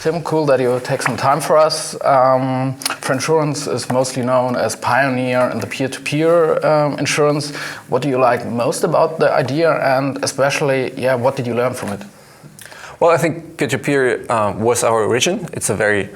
Tim, cool that you take some time for us. Friendsurance is mostly known as pioneer in the peer-to-peer insurance. What do you like most about the idea, and especially, what did you learn from it? Well, I think peer-to-peer was our origin. It's a very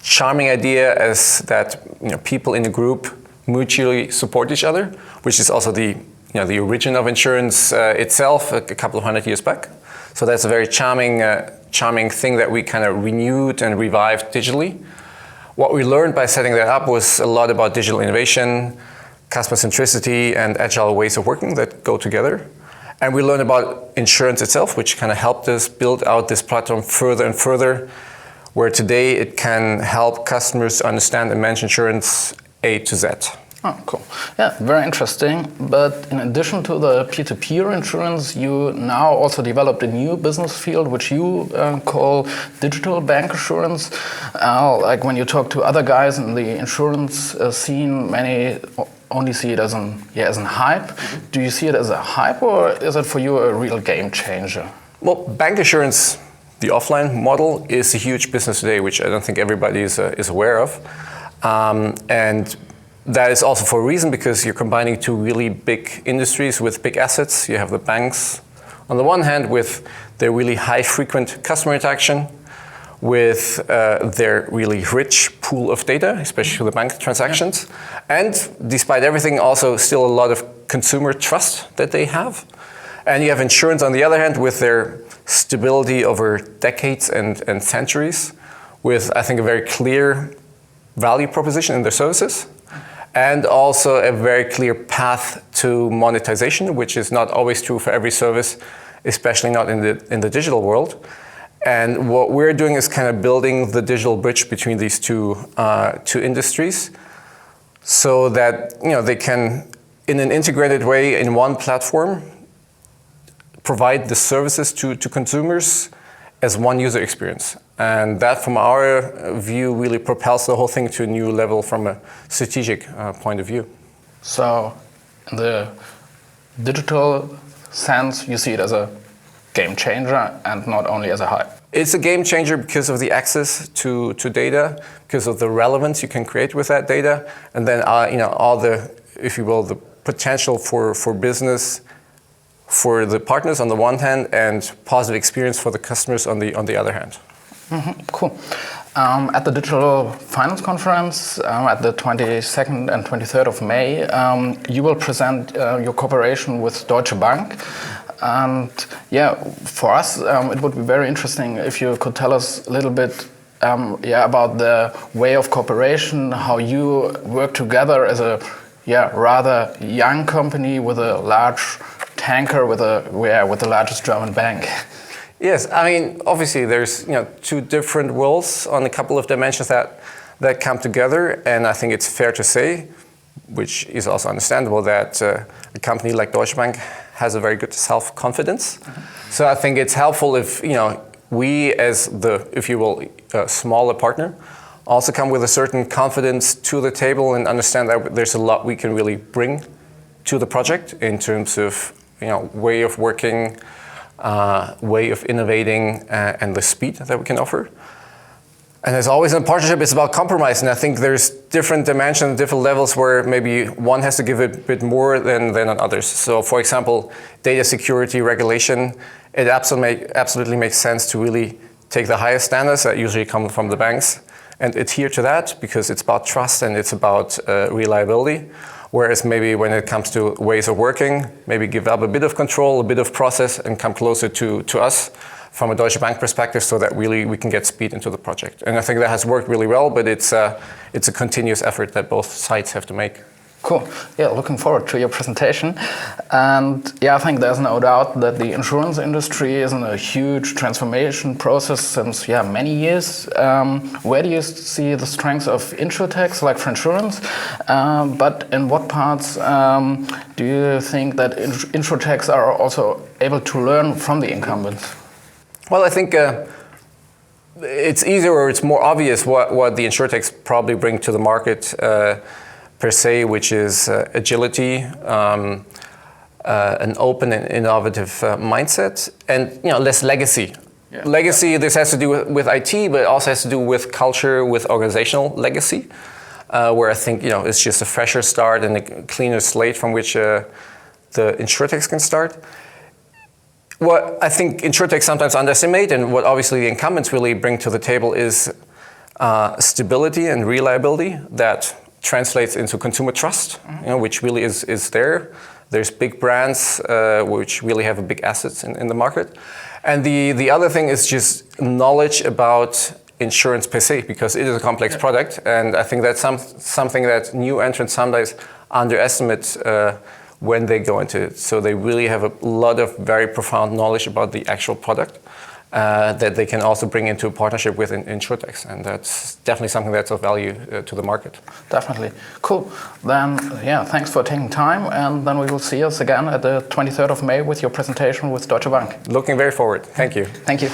charming idea, as that people in a group mutually support each other, which is also the origin of insurance itself a couple of 100 years back. So that's a very charming thing that we kind of renewed and revived digitally. What we learned by setting that up was a lot about digital innovation, customer centricity, and agile ways of working that go together. And we learned about insurance itself, which kind of helped us build out this platform further and further, where today it can help customers understand and manage insurance A to Z. Oh, cool. Yeah, very interesting. But in addition to the peer-to-peer insurance, you now also developed a new business field, which you call digital bank insurance. Like when you talk to other guys in the insurance scene, many only see it as an hype. Do you see it as a hype, or is it for you a real game changer? Well, bank insurance, the offline model, is a huge business today, which I don't think everybody is aware of. And that is also for a reason, because you're combining two really big industries with big assets. You have the banks on the one hand with their really high frequent customer interaction, with their really rich pool of data, especially for the bank transactions. And despite everything, also still a lot of consumer trust that they have. And you have insurance on the other hand with their stability over decades and centuries, with I think a very clear value proposition in their services. And also a very clear path to monetization, which is not always true for every service, especially not in the digital world. And what we're doing is kind of building the digital bridge between these two industries, so that they can, in an integrated way, in one platform, provide the services to consumers as one user experience. And that, from our view, really propels the whole thing to a new level from a strategic point of view. So, in the digital sense, you see it as a game changer and not only as a hype. It's a game changer because of the access to data, because of the relevance you can create with that data, and then all the, if you will, the potential for business for the partners on the one hand, and positive experience for the customers on the other hand. Mm-hmm, cool. At the Digital Finance Conference at the 22nd and 23rd of May, you will present your cooperation with Deutsche Bank. And for us, it would be very interesting if you could tell us a little bit about the way of cooperation, how you work together as a rather young company with a large tanker with the largest German bank. Yes, I mean, obviously there's two different worlds on a couple of dimensions that come together, and I think it's fair to say, which is also understandable, that a company like Deutsche Bank has a very good self-confidence. Mm-hmm. So I think it's helpful if we, as the, if you will, smaller partner, also come with a certain confidence to the table and understand that there's a lot we can really bring to the project in terms of way of working, way of innovating, and the speed that we can offer. And as always in a partnership, it's about compromise. And I think there's different dimensions, different levels where maybe one has to give a bit more than on others. So for example, data security regulation, it absolutely makes sense to really take the highest standards that usually come from the banks and adhere to that, because it's about trust and it's about reliability. Whereas maybe when it comes to ways of working, maybe give up a bit of control, a bit of process, and come closer to us from a Deutsche Bank perspective, so that really we can get speed into the project. And I think that has worked really well, but it's a continuous effort that both sides have to make. Cool. Yeah, looking forward to your presentation. And I think there's no doubt that the insurance industry is in a huge transformation process since many years. Where do you see the strengths of insurtechs like Friendsurance? But in what parts do you think that insurtechs are also able to learn from the incumbents? Well, I think it's easier, or it's more obvious what the insurtechs probably bring to the market per se, which is agility, an open and innovative mindset, and less legacy Yeah. Legacy, this has to do with IT, but it also has to do with culture, with organizational legacy, where I think it's just a fresher start and a cleaner slate from which the insurtechs can start. What I think insurtechs sometimes underestimate, and what obviously the incumbents really bring to the table, is stability and reliability that translates into consumer trust, which really is there. There's big brands which really have a big assets in the market. And the other thing is just knowledge about insurance per se, because it is a complex product, and I think that's something that new entrants sometimes underestimate when they go into it. So they really have a lot of very profound knowledge about the actual product that they can also bring into a partnership with insurtechs, and that's definitely something that's of value to the market. Definitely. Cool. Then, thanks for taking time, and then we will see us again at the 23rd of May with your presentation with Deutsche Bank. Looking very forward. Thank you. Thank you.